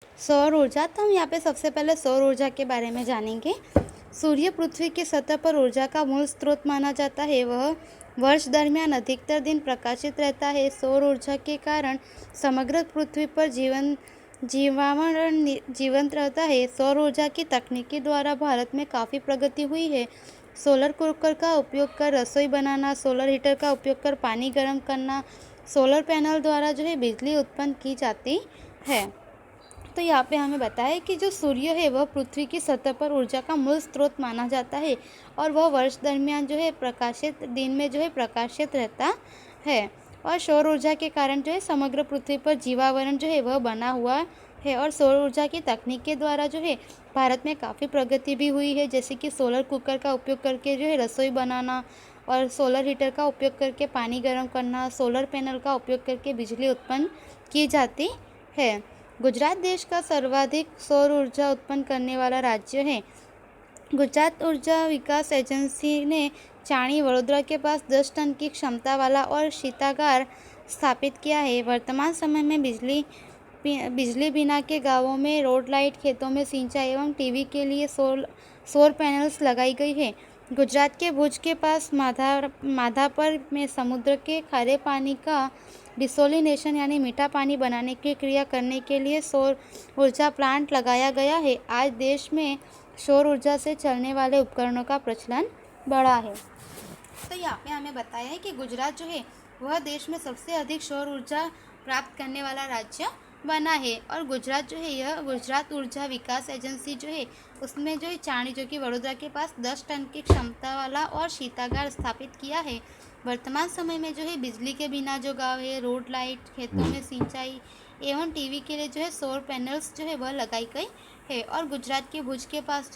सौर ऊर्जा। तो हम यहाँ पे सबसे पहले सौर ऊर्जा के बारे में जानेंगे। सूर्य पृथ्वी की सतह पर ऊर्जा का मूल स्रोत माना जाता है। वह वर्ष दरमियान अधिकतर दिन प्रकाशित रहता है। सौर ऊर्जा के कारण समग्र पृथ्वी पर जीवावरण जीवंत रहता है। सौर ऊर्जा की तकनीकी द्वारा भारत में काफ़ी प्रगति हुई है। सोलर कुकर का उपयोग कर रसोई बनाना, सोलर हीटर का उपयोग कर पानी गर्म करना, सोलर पैनल द्वारा बिजली उत्पन्न की जाती है। तो यहाँ पे हमें बताया कि जो सूर्य है वह पृथ्वी की सतह पर ऊर्जा का मूल स्रोत माना जाता है और वह वर्ष दरमियान प्रकाशित दिन में प्रकाशित रहता है। और सौर ऊर्जा के कारण समग्र पृथ्वी पर जीवावरण वह बना हुआ है। और सौर ऊर्जा की तकनीक के द्वारा भारत में काफ़ी प्रगति भी हुई है, जैसे कि सोलर कुकर का उपयोग करके रसोई बनाना और सोलर हीटर का उपयोग करके पानी गर्म करना, सोलर पैनल का उपयोग करके बिजली उत्पन्न की जाती है। गुजरात देश का सर्वाधिक सौर ऊर्जा उत्पन्न करने वाला राज्य है। गुजरात ऊर्जा विकास एजेंसी ने चाणी वडोदरा के पास 10 टन की क्षमता वाला और शीतागार स्थापित किया है। वर्तमान समय में बिजली बिना के गांवों में रोड लाइट, खेतों में सिंचाई एवं टीवी के लिए सौर पैनल्स लगाई गई है। गुजरात के भुज के पास माधापर में समुद्र के खारे पानी का डिसोलिनेशन यानी मीठा पानी बनाने की क्रिया करने के लिए सौर ऊर्जा प्लांट लगाया गया है। आज देश में सौर ऊर्जा से चलने वाले उपकरणों का प्रचलन बढ़ा है। तो यहाँ पे हमें बताया है कि गुजरात वह देश में सबसे अधिक सौर ऊर्जा प्राप्त करने वाला राज्य बना है। और गुजरात यह गुजरात ऊर्जा विकास एजेंसी उसमें चाणी कि वडोदरा के पास 10 टन की क्षमता वाला और शीतागार स्थापित किया है। वर्तमान समय में बिजली के बिना गाँव है, रोड लाइट, खेतों में सिंचाई एवं टीवी के लिए सौर पैनल्स वह लगाई गई है। और गुजरात के भुज के पास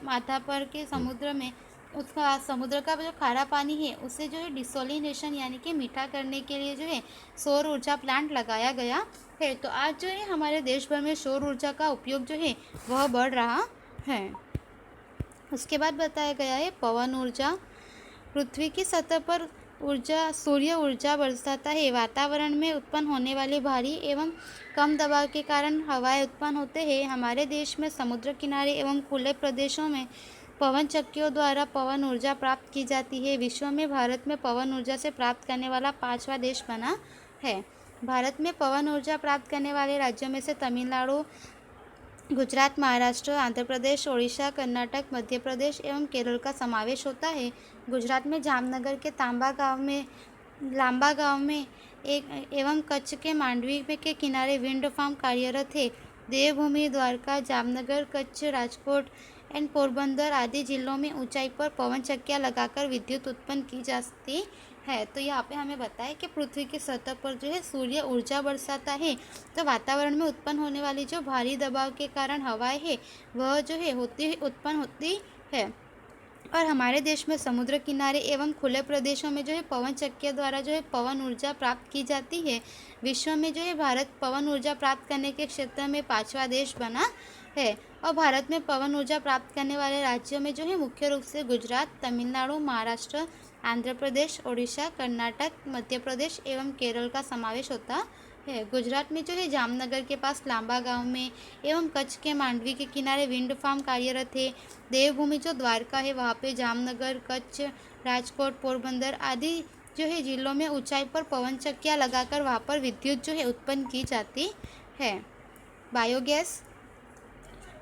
माधापर के समुद्र में उसका समुद्र का जो खारा पानी है उसे डिसोलिनेशन यानी कि मीठा करने के लिए सौर ऊर्जा प्लांट लगाया गया है। तो आज हमारे देश भर में सौर ऊर्जा का उपयोग वह बढ़ रहा है। उसके बाद बताया गया है पवन ऊर्जा। पृथ्वी की सतह पर सूर्य ऊर्जा बरसाता है। वातावरण में उत्पन्न होने वाली भारी एवं कम दबाव के कारण हवाएं उत्पन्न होते हैं। हमारे देश में समुद्र किनारे एवं खुले प्रदेशों में पवन चक्कियों द्वारा पवन ऊर्जा प्राप्त की जाती है। विश्व में भारत में पवन ऊर्जा से प्राप्त करने वाला 5वां देश बना है। भारत में पवन ऊर्जा प्राप्त करने वाले राज्यों में से तमिलनाडु, गुजरात, महाराष्ट्र, आंध्र प्रदेश, ओडिशा, कर्नाटक, मध्य प्रदेश एवं केरल का समावेश होता है। गुजरात में जामनगर के लांबा गांव में एवं कच्छ के मांडवी के किनारे विंड फार्म कार्यरत है। देवभूमि, द्वारका, जामनगर, कच्छ, राजकोट एंड पोरबंदर आदि जिलों में ऊंचाई पर पवन चक्कियां लगाकर विद्युत उत्पन्न की जाती है। तो यहाँ पे हमें बताया कि पृथ्वी की सतह पर सूर्य ऊर्जा बरसाता है, तो वातावरण में उत्पन्न होने वाली भारी दबाव के कारण हवाएं है वह उत्पन्न होती है। और हमारे देश में समुद्र किनारे एवं खुले प्रदेशों में पवन चक्कियों द्वारा पवन ऊर्जा प्राप्त की जाती है। विश्व में भारत पवन ऊर्जा प्राप्त करने के क्षेत्र में 5वां देश बना है। और भारत में पवन ऊर्जा प्राप्त करने वाले राज्यों में मुख्य रूप से गुजरात, तमिलनाडु, महाराष्ट्र, आंध्र प्रदेश, ओडिशा, कर्नाटक, मध्य प्रदेश एवं केरल का समावेश होता है। गुजरात में जामनगर के पास लांबा गांव में एवं कच्छ के मांडवी के किनारे विंड फार्म कार्यरत है। देवभूमि द्वारका है वहाँ पे जामनगर, कच्छ, राजकोट, पोरबंदर आदि जिलों में ऊंचाई पर पवन चक्कियाँ लगाकर वहाँ पर विद्युत उत्पन्न की जाती है।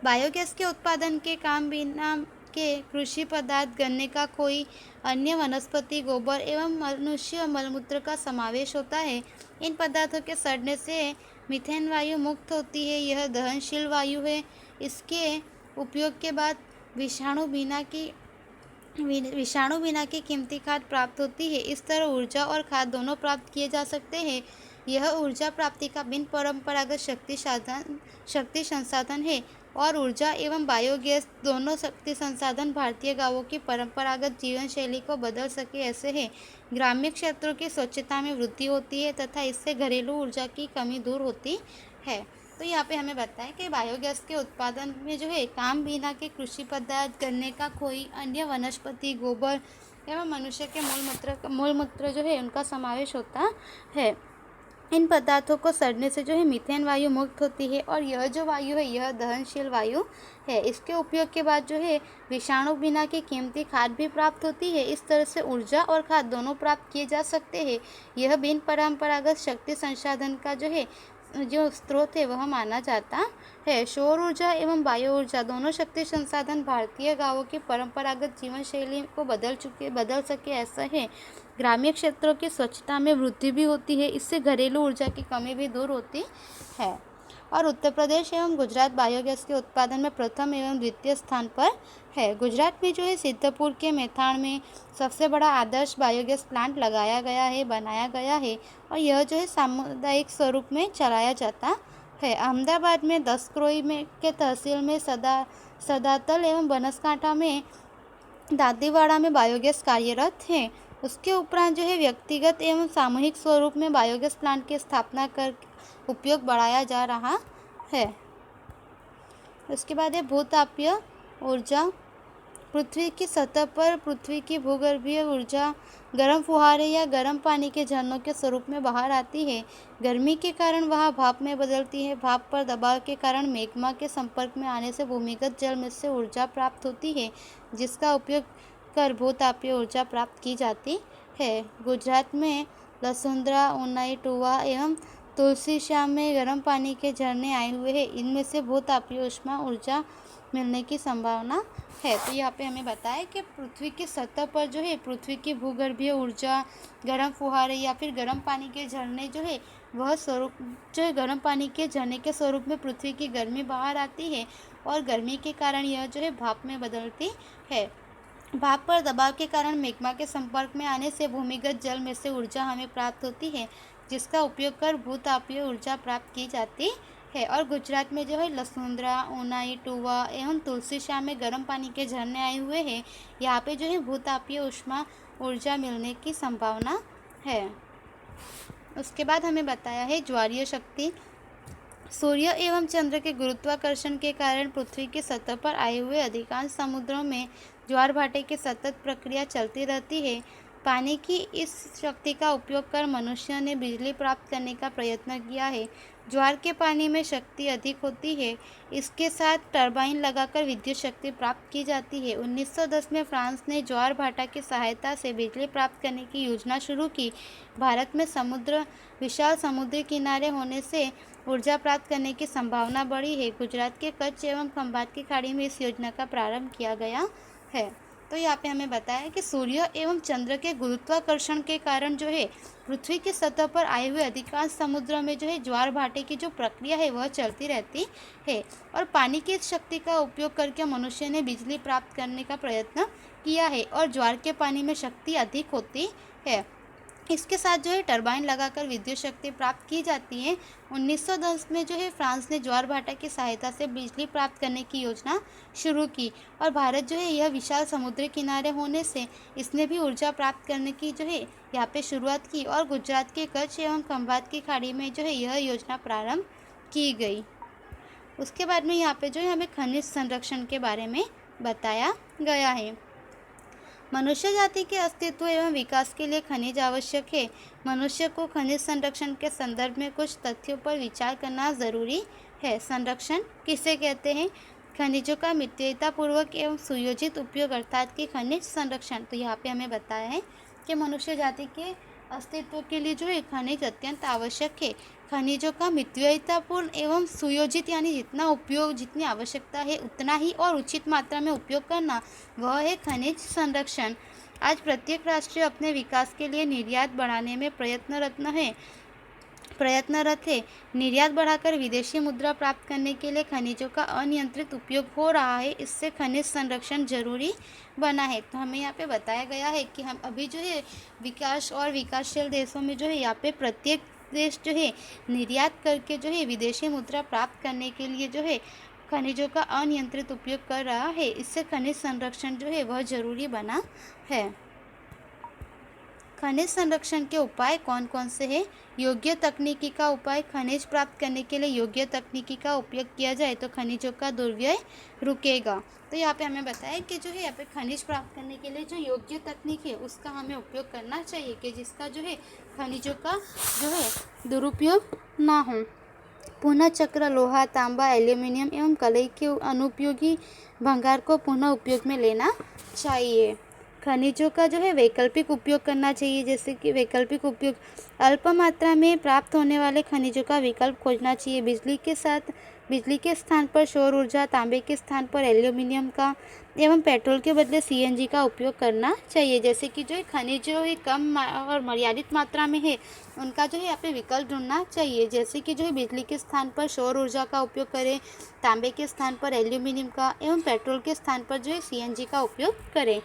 बायोगैस के उत्पादन के काम बिना के कृषि पदार्थ, गन्ने का खोई, अन्य वनस्पति गोबर एवं मनुष्य मलमूत्र का समावेश होता है। इन पदार्थों के सड़ने से मीथेन वायु मुक्त होती है। यह दहनशील वायु है। इसके उपयोग के बाद विषाणु बिना के कीमती खाद प्राप्त होती है। इस तरह ऊर्जा और खाद दोनों प्राप्त किए जा सकते हैं। यह ऊर्जा प्राप्ति का बिन परंपरागत शक्ति संसाधन है। और ऊर्जा एवं बायोगैस दोनों शक्ति संसाधन भारतीय गांवों की परंपरागत जीवन शैली को बदल सके ऐसे हैं। ग्रामीण क्षेत्रों की स्वच्छता में वृद्धि होती है तथा इससे घरेलू ऊर्जा की कमी दूर होती है। तो यहाँ पे हमें बताया कि बायोगैस के उत्पादन में काम बिना के कृषि पदार्थ, गन्ने का खोई, अन्य वनस्पति गोबर एवं मनुष्य के मूलमूत्र उनका समावेश होता है। इन पदार्थों को सड़ने से जो है मीथेन वायु मुक्त होती है और यह जो वायु है यह दहनशील वायु है। इसके उपयोग के बाद जो है विषाणु बिना की कीमती खाद भी प्राप्त होती है। इस तरह से ऊर्जा और खाद दोनों प्राप्त किए जा सकते हैं। यह बिन परंपरागत शक्ति संसाधन का जो स्रोत है वह माना जाता है। सौर ऊर्जा एवं वायु ऊर्जा दोनों शक्ति संसाधन भारतीय गांवों की परंपरागत जीवन शैली को बदल सके ऐसा है। ग्रामीण क्षेत्रों की स्वच्छता में वृद्धि भी होती है। इससे घरेलू ऊर्जा की कमी भी दूर होती है। और उत्तर प्रदेश एवं गुजरात बायोगैस के उत्पादन में प्रथम एवं द्वितीय स्थान पर है। गुजरात में जो है सिद्धपुर के मेथाण में सबसे बड़ा आदर्श बायोगैस प्लांट बनाया गया है और यह जो है सामुदायिक स्वरूप में चलाया जाता है। अहमदाबाद में दसक्रोई में के तहसील में सदातल एवं बनासकांठा में दांतीवाड़ा में बायोगैस कार्यरत है। उसके उपरांत जो है व्यक्तिगत एवं सामूहिक स्वरूप में बायोगैस प्लांट की स्थापना कर उपयोग बढ़ाया जा रहा है। उसके बाद है भूतापीय ऊर्जा। पृथ्वी की सतह पर पृथ्वी की भूगर्भीय ऊर्जा गर्म फुहारे या गर्म पानी के झरनों के स्वरूप में बाहर आती है। गर्मी के कारण वह भाप में बदलती है। भाप पर दबाव के कारण मैग्मा के संपर्क में आने से भूमिगत जल में से ऊर्जा प्राप्त होती है, जिसका उपयोग कर भूतापीय ऊर्जा प्राप्त की जाती है। गुजरात में लसुंद्रा, उनाई, टुवा एवं तुलसीश्याम में गर्म पानी के झरने आए हुए हैं। इनमें से भूतापीय ऊष्मा ऊर्जा मिलने की संभावना है। तो यहाँ पे हमें बताया कि पृथ्वी की सतह पर जो है पृथ्वी की भूगर्भीय ऊर्जा, गर्म फुहारे या फिर गर्म पानी के झरने जो है वह स्वरूप जो है गर्म पानी के झरने के स्वरूप में पृथ्वी की गर्मी बाहर आती है और गर्मी के कारण यह जो है भाप में बदलती है। भाप पर दबाव के कारण मैग्मा के संपर्क में आने से भूमिगत जल में से ऊर्जा हमें प्राप्त होती है, जिसका उपयोग कर भूतापीय ऊर्जा प्राप्त की जाती है। और गुजरात में जो है लसुंद्रा, उनाई, टुवा एवं तुलसीश्याम में गर्म पानी के झरने आए हुए हैं। यहाँ पे जो है भूतापीय ऊष्मा ऊर्जा मिलने की संभावना है। उसके बाद हमें बताया है ज्वारीय शक्ति। सूर्य एवं चंद्र के गुरुत्वाकर्षण के कारण पृथ्वी की सतह पर आए हुए अधिकांश समुद्रों में ज्वार भाटे की सतत प्रक्रिया चलती रहती है। पानी की इस शक्ति का उपयोग कर मनुष्य ने बिजली प्राप्त करने का प्रयत्न किया है। ज्वार के पानी में शक्ति अधिक होती है। इसके साथ टरबाइन लगाकर विद्युत शक्ति प्राप्त की जाती है। 1910 में फ्रांस ने ज्वार भाटा की सहायता से बिजली प्राप्त करने की योजना शुरू की। भारत में विशाल समुद्री किनारे होने से ऊर्जा प्राप्त करने की संभावना बढ़ी है। गुजरात के कच्छ एवं खंभात की खाड़ी में इस योजना का प्रारंभ किया गया है। तो यहाँ पे हमें बताया कि सूर्य एवं चंद्र के गुरुत्वाकर्षण के कारण जो है पृथ्वी की सतह पर आए हुए अधिकांश समुद्रों में जो है ज्वार भाटे की जो प्रक्रिया है वह चलती रहती है और पानी की इस शक्ति का उपयोग करके मनुष्य ने बिजली प्राप्त करने का प्रयत्न किया है और ज्वार के पानी में शक्ति अधिक होती है। इसके साथ जो है टरबाइन लगाकर विद्युत शक्ति प्राप्त की जाती है। 1910 में जो है फ्रांस ने ज्वार भाटा की सहायता से बिजली प्राप्त करने की योजना शुरू की और भारत जो है यह विशाल समुद्री किनारे होने से इसने भी ऊर्जा प्राप्त करने की जो है यहाँ पे शुरुआत की और गुजरात के कच्छ एवं खंभात की खाड़ी में जो है यह योजना प्रारंभ की गई। उसके बाद में यहाँ पे जो है हमें खनिज संरक्षण के बारे में बताया गया है। मनुष्य जाति के अस्तित्व एवं विकास के लिए खनिज आवश्यक है। मनुष्य को खनिज संरक्षण के संदर्भ में कुछ तथ्यों पर विचार करना जरूरी है। संरक्षण किसे कहते हैं? खनिजों का मितव्ययितापूर्वक एवं सुयोजित उपयोग अर्थात कि खनिज संरक्षण। तो यहाँ पे हमें बताया है कि मनुष्य जाति के अस्तित्व के लिए जो है खनिज अत्यंत आवश्यक है। खनिजों का मितव्ययितापूर्ण एवं सुयोजित यानी जितनी आवश्यकता है उतना ही और उचित मात्रा में उपयोग करना, वह है खनिज संरक्षण। आज प्रत्येक राष्ट्र अपने विकास के लिए निर्यात बढ़ाने में प्रयत्नरत है। निर्यात बढ़ाकर विदेशी मुद्रा प्राप्त करने के लिए खनिजों का अनियंत्रित उपयोग हो रहा है। इससे खनिज संरक्षण जरूरी बना है। तो हमें यहाँ पे बताया गया है कि हम अभी जो है विकास और विकासशील देशों में जो है यहाँ पे प्रत्येक देश जो है निर्यात करके जो है विदेशी मुद्रा प्राप्त करने के लिए जो है खनिजों का अनियंत्रित उपयोग कर रहा है। इससे खनिज संरक्षण जो है वह जरूरी बना है। खनिज संरक्षण के उपाय कौन कौन से हैं? योग्य तकनीकी का उपाय, खनिज प्राप्त करने के लिए योग्य तकनीकी का उपयोग किया जाए तो खनिजों का दुर्व्यय रुकेगा। तो यहाँ पे हमें बताया कि जो है यहाँ पे खनिज प्राप्त करने के लिए जो योग्य तकनीक है उसका हमें उपयोग करना चाहिए कि जिसका जो है खनिजों का जो है दुरुपयोग ना हो। पुनः चक्र लोहा, तांबा, एल्यूमिनियम एवं कलई के अनुपयोगी भंगार को पुनः उपयोग में लेना चाहिए। खनिजों का जो है वैकल्पिक उपयोग करना चाहिए, जैसे कि वैकल्पिक उपयोग अल्प मात्रा में प्राप्त होने वाले खनिजों का विकल्प खोजना चाहिए। बिजली के स्थान पर सौर ऊर्जा, तांबे के स्थान पर एल्यूमिनियम का एवं पेट्रोल के बदले सीएनजी का उपयोग करना चाहिए। जैसे कि जो है खनिज जो है कम और मर्यादित मात्रा में है उनका जो है यहाँ पे विकल्प ढूंढना चाहिए। जैसे कि जो है बिजली के स्थान पर सौर ऊर्जा का उपयोग करें, तांबे के स्थान पर एल्यूमिनियम का एवं पेट्रोल के स्थान पर जो है सीएनजी का उपयोग करें।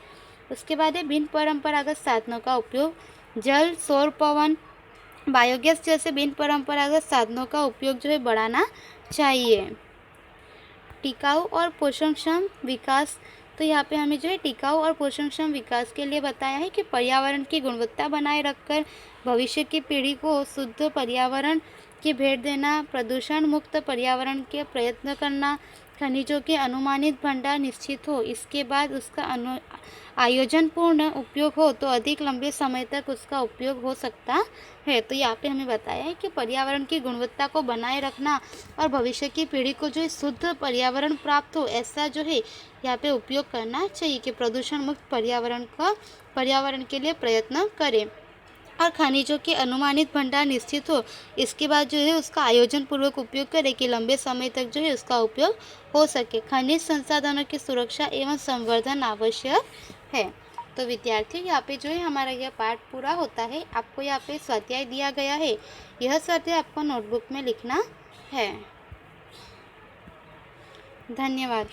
उसके बाद है बिन परंपरागत साधनों का उपयोग, जल, सौर, पवन, बायोगैस जैसे बिन परंपरागत साधनों का उपयोग जो है बढ़ाना चाहिए। टिकाऊ और पोषणक्षम विकास, तो यहाँ पे हमें जो है टिकाऊ और पोषणक्षम विकास के लिए बताया है कि पर्यावरण की गुणवत्ता बनाए रखकर भविष्य की पीढ़ी को शुद्ध पर्यावरण की भेंट देना, प्रदूषण मुक्त पर्यावरण के प्रयत्न करना, खनिजों के अनुमानित भंडार निश्चित हो, इसके बाद उसका आयोजनपूर्ण उपयोग हो तो अधिक लंबे समय तक उसका उपयोग हो सकता है। तो यहाँ पे हमें बताया है कि पर्यावरण की गुणवत्ता को बनाए रखना और भविष्य की पीढ़ी को जो है शुद्ध पर्यावरण प्राप्त हो ऐसा जो है यहाँ पे उपयोग करना चाहिए कि प्रदूषण मुक्त पर्यावरण के लिए प्रयत्न करें और खनिजों के अनुमानित भंडार निश्चित हो, इसके बाद जो है उसका आयोजन पूर्वक उपयोग करें कि लंबे समय तक जो है उसका उपयोग हो सके। खनिज संसाधनों की सुरक्षा एवं संवर्धन आवश्यक है। तो विद्यार्थियों यहाँ पे जो है हमारा यह पाठ पूरा होता है। आपको यहाँ पे स्वाध्याय दिया गया है, यह स्वाध्याय आपको नोटबुक में लिखना है। धन्यवाद।